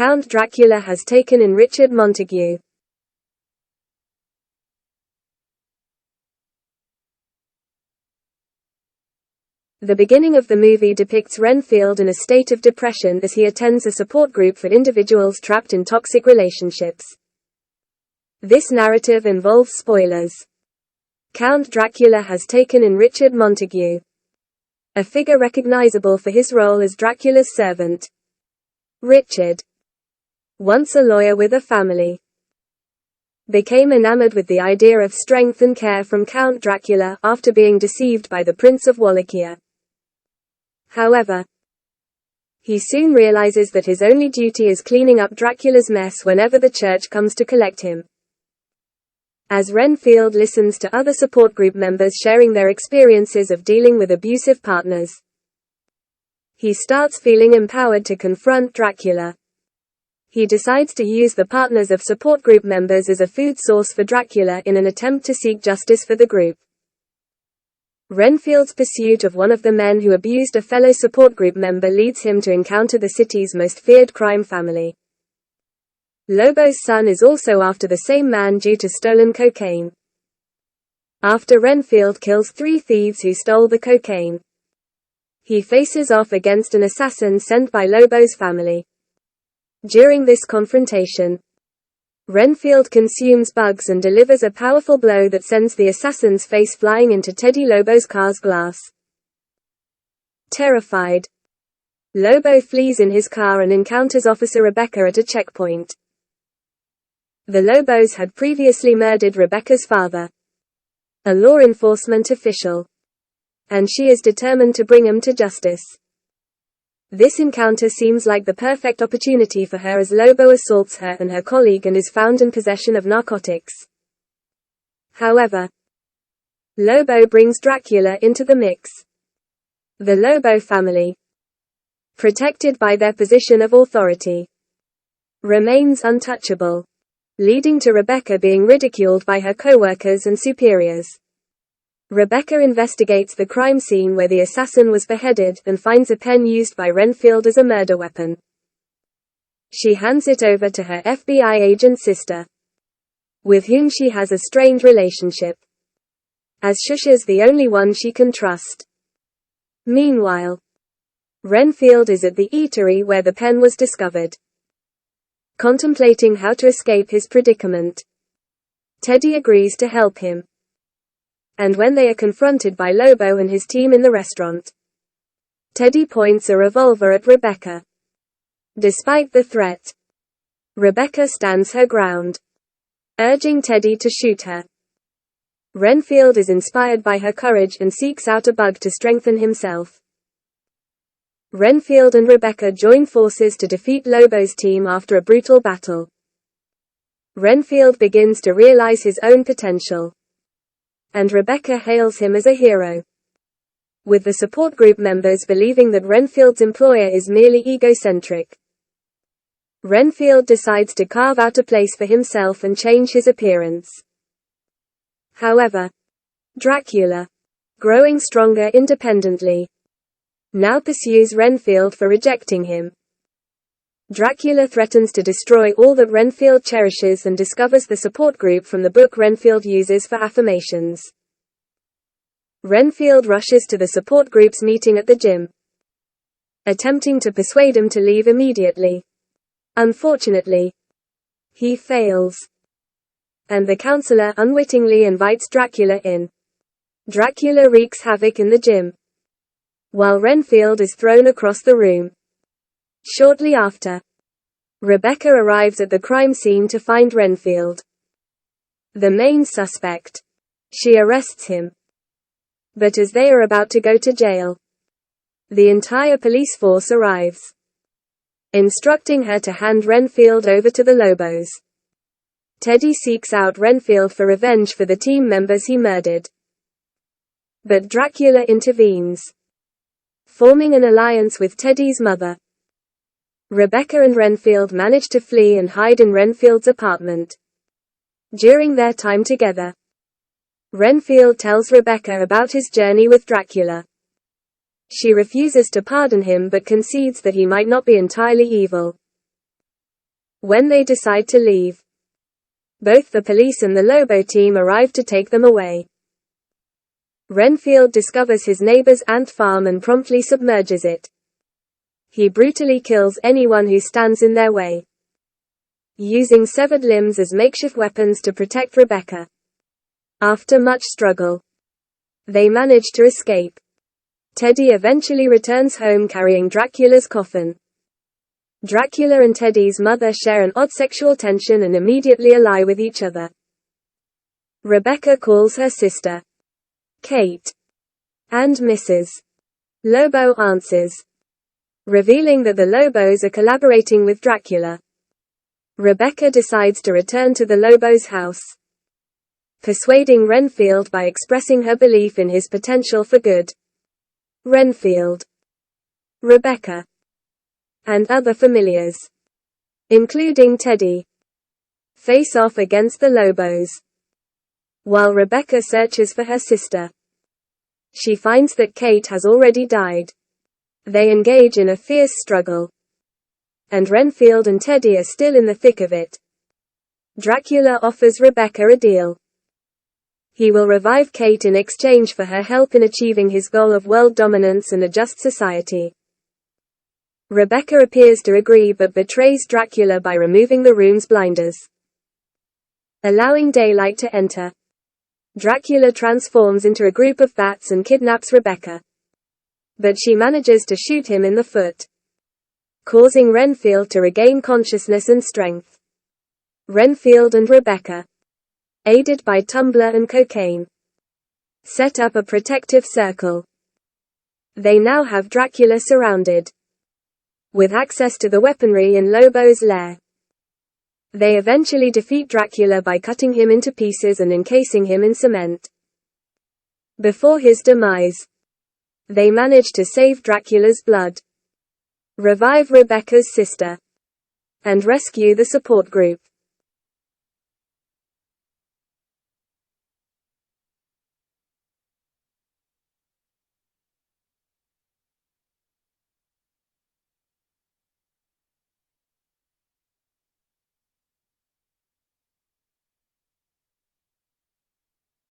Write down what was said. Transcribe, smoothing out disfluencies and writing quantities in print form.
Count Dracula has taken in Richard Montague. The beginning of the movie depicts Renfield in a state of depression as he attends a support group for individuals trapped in toxic relationships. This narrative involves spoilers. Count Dracula has taken in Richard Montague, a figure recognizable for his role as Dracula's servant. Richard, once a lawyer with a family, became enamored with the idea of strength and care from Count Dracula after being deceived by the Prince of Wallachia. However, he soon realizes that his only duty is cleaning up Dracula's mess whenever the church comes to collect him. As Renfield listens to other support group members sharing their experiences of dealing with abusive partners, he starts feeling empowered to confront Dracula. He decides to use the partners of support group members as a food source for Dracula in an attempt to seek justice for the group. Renfield's pursuit of one of the men who abused a fellow support group member leads him to encounter the city's most feared crime family. Lobo's son is also after the same man due to stolen cocaine. After Renfield kills 3 thieves who stole the cocaine, he faces off against an assassin sent by Lobo's family. During this confrontation, Renfield consumes bugs and delivers a powerful blow that sends the assassin's face flying into Teddy Lobo's car's glass. Terrified, Lobo flees in his car and encounters Officer Rebecca at a checkpoint. The Lobos had previously murdered Rebecca's father, a law enforcement official, and she is determined to bring him to justice. This encounter seems like the perfect opportunity for her as Lobo assaults her and her colleague and is found in possession of narcotics. However, Lobo brings Dracula into the mix. The Lobo family, protected by their position of authority, remains untouchable, leading to Rebecca being ridiculed by her co-workers and superiors. Rebecca investigates the crime scene where the assassin was beheaded and finds a pen used by Renfield as a murder weapon. She hands it over to her FBI agent sister, with whom she has a strained relationship, as Shusha's the only one she can trust. Meanwhile, Renfield is at the eatery where the pen was discovered, contemplating how to escape his predicament. Teddy agrees to help him. And when they are confronted by Lobo and his team in the restaurant, Teddy points a revolver at Rebecca. Despite the threat, Rebecca stands her ground, urging Teddy to shoot her. Renfield is inspired by her courage and seeks out a bug to strengthen himself. Renfield and Rebecca join forces to defeat Lobo's team after a brutal battle. Renfield begins to realize his own potential, and Rebecca hails him as a hero, with the support group members believing that Renfield's employer is merely egocentric. Renfield decides to carve out a place for himself and change his appearance. However, Dracula, growing stronger independently, now pursues Renfield for rejecting him. Dracula threatens to destroy all that Renfield cherishes and discovers the support group from the book Renfield uses for affirmations. Renfield rushes to the support group's meeting at the gym, attempting to persuade him to leave immediately. Unfortunately, he fails, and the counselor unwittingly invites Dracula in. Dracula wreaks havoc in the gym, while Renfield is thrown across the room. Shortly after, Rebecca arrives at the crime scene to find Renfield, the main suspect. She arrests him. But as they are about to go to jail, the entire police force arrives, instructing her to hand Renfield over to the Lobos. Teddy seeks out Renfield for revenge for the team members he murdered, but Dracula intervenes, forming an alliance with Teddy's mother. Rebecca and Renfield manage to flee and hide in Renfield's apartment. During their time together, Renfield tells Rebecca about his journey with Dracula. She refuses to pardon him but concedes that he might not be entirely evil. When they decide to leave, both the police and the Lobo team arrive to take them away. Renfield discovers his neighbor's ant farm and promptly submerges it. He brutally kills anyone who stands in their way, using severed limbs as makeshift weapons to protect Rebecca. After much struggle, they manage to escape. Teddy eventually returns home carrying Dracula's coffin. Dracula and Teddy's mother share an odd sexual tension and immediately ally with each other. Rebecca calls her sister Kate, and Mrs. Lobo answers, revealing that the Lobos are collaborating with Dracula. Rebecca decides to return to the Lobos' house, persuading Renfield by expressing her belief in his potential for good. Renfield, Rebecca, and other familiars, including Teddy, face off against the Lobos. While Rebecca searches for her sister, she finds that Kate has already died. They engage in a fierce struggle, and Renfield and Teddy are still in the thick of it. Dracula offers Rebecca a deal. He will revive Kate in exchange for her help in achieving his goal of world dominance and a just society. Rebecca appears to agree but betrays Dracula by removing the room's blinders, allowing daylight to enter. Dracula transforms into a group of bats and kidnaps Rebecca, but she manages to shoot him in the foot, causing Renfield to regain consciousness and strength. Renfield and Rebecca, aided by Tumblr and cocaine, set up a protective circle. They now have Dracula surrounded, with access to the weaponry in Lobo's lair. They eventually defeat Dracula by cutting him into pieces and encasing him in cement. Before his demise, they manage to save Dracula's blood, revive Rebecca's sister, and rescue the support group.